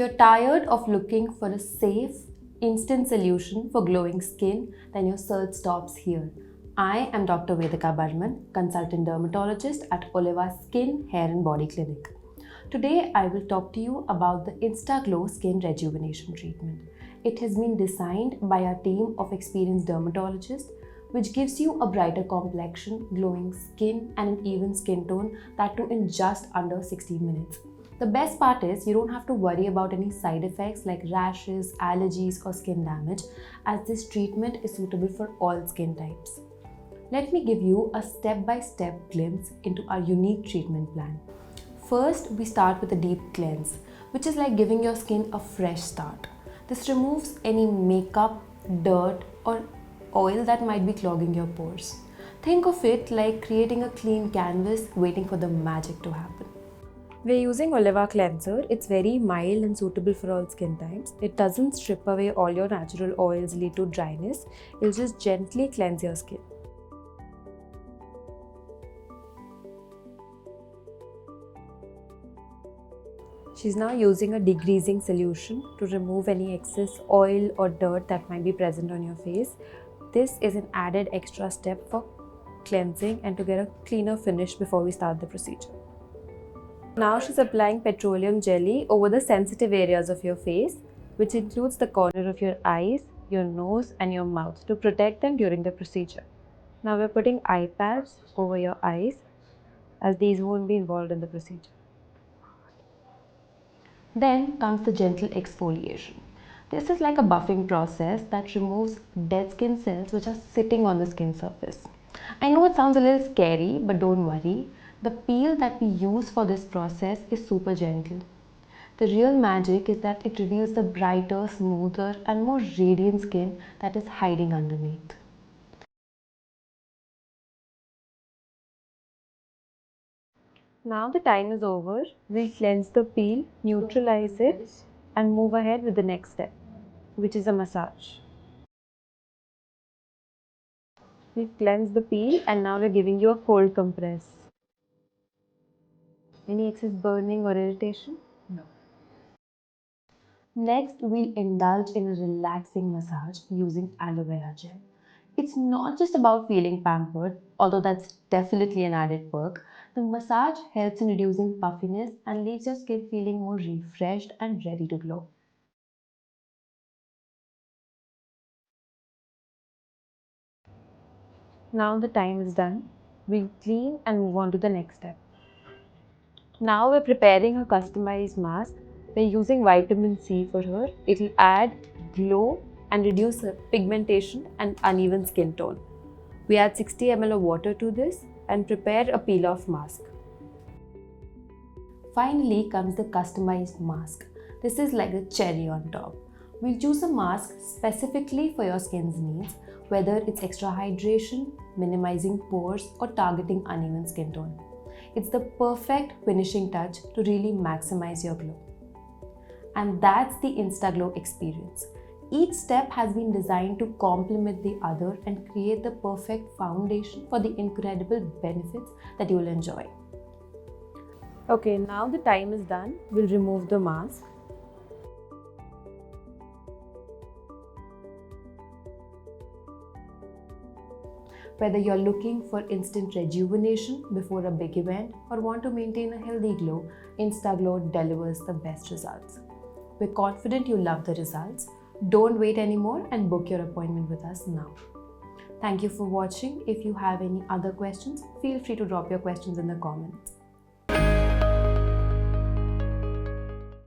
you're tired of looking for a safe, instant solution for glowing skin, then your search stops here. I am Dr. Vedika Barman, consultant dermatologist at Oliva Skin, Hair and Body Clinic. Today, I will talk to you about the Insta-Glow Skin Rejuvenation Treatment. It has been designed by our team of experienced dermatologists, which gives you a brighter complexion, glowing skin, and an even skin tone, that too in just under 60 minutes. The best part is you don't have to worry about any side effects like rashes, allergies, or skin damage, as this treatment is suitable for all skin types. Let me give you a step-by-step glimpse into our unique treatment plan. First, we start with a deep cleanse, which is like giving your skin a fresh start. This removes any makeup, dirt, or oil that might be clogging your pores. Think of it like creating a clean canvas waiting for the magic to happen. We're using Oliva Cleanser. It's very mild and suitable for all skin types. It doesn't strip away all your natural oils, lead to dryness. It'll just gently cleanse your skin. She's now using a degreasing solution to remove any excess oil or dirt that might be present on your face. This is an added extra step for cleansing and to get a cleaner finish before we start the procedure. Now she's applying petroleum jelly over the sensitive areas of your face, which includes the corner of your eyes, your nose, and your mouth to protect them during the procedure. Now we're putting eye pads over your eyes, as these won't be involved in the procedure. Then comes the gentle exfoliation. This is like a buffing process that removes dead skin cells which are sitting on the skin surface. I know it sounds a little scary, but don't worry. The peel that we use for this process is super gentle. The real magic is that it reveals the brighter, smoother, and more radiant skin that is hiding underneath. Now the time is over. We'll cleanse the peel, neutralize it, and move ahead with the next step, which is a massage. We've cleansed the peel and now we're giving you a cold compress. Any excess burning or irritation? No. Next, we'll indulge in a relaxing massage using aloe vera gel. It's not just about feeling pampered, although that's definitely an added perk. The massage helps in reducing puffiness and leaves your skin feeling more refreshed and ready to glow. Now the time is done. We'll clean and move on to the next step. Now we're preparing a customized mask. We're using vitamin C for her. It'll add glow and reduce pigmentation and uneven skin tone. We add 60 ml of water to this and prepare a peel-off mask. Finally comes the customized mask. This is like the cherry on top. We'll choose a mask specifically for your skin's needs, whether it's extra hydration, minimizing pores, or targeting uneven skin tone. It's the perfect finishing touch to really maximize your glow. And that's the Insta-Glow experience. Each step has been designed to complement the other and create the perfect foundation for the incredible benefits that you will enjoy. Okay, now the time is done. We'll remove the mask. Whether you're looking for instant rejuvenation before a big event or want to maintain a healthy glow, Insta-Glow delivers the best results. We're confident you love the results. Don't wait anymore and book your appointment with us now. Thank you for watching. If you have any other questions, feel free to drop your questions in the comments.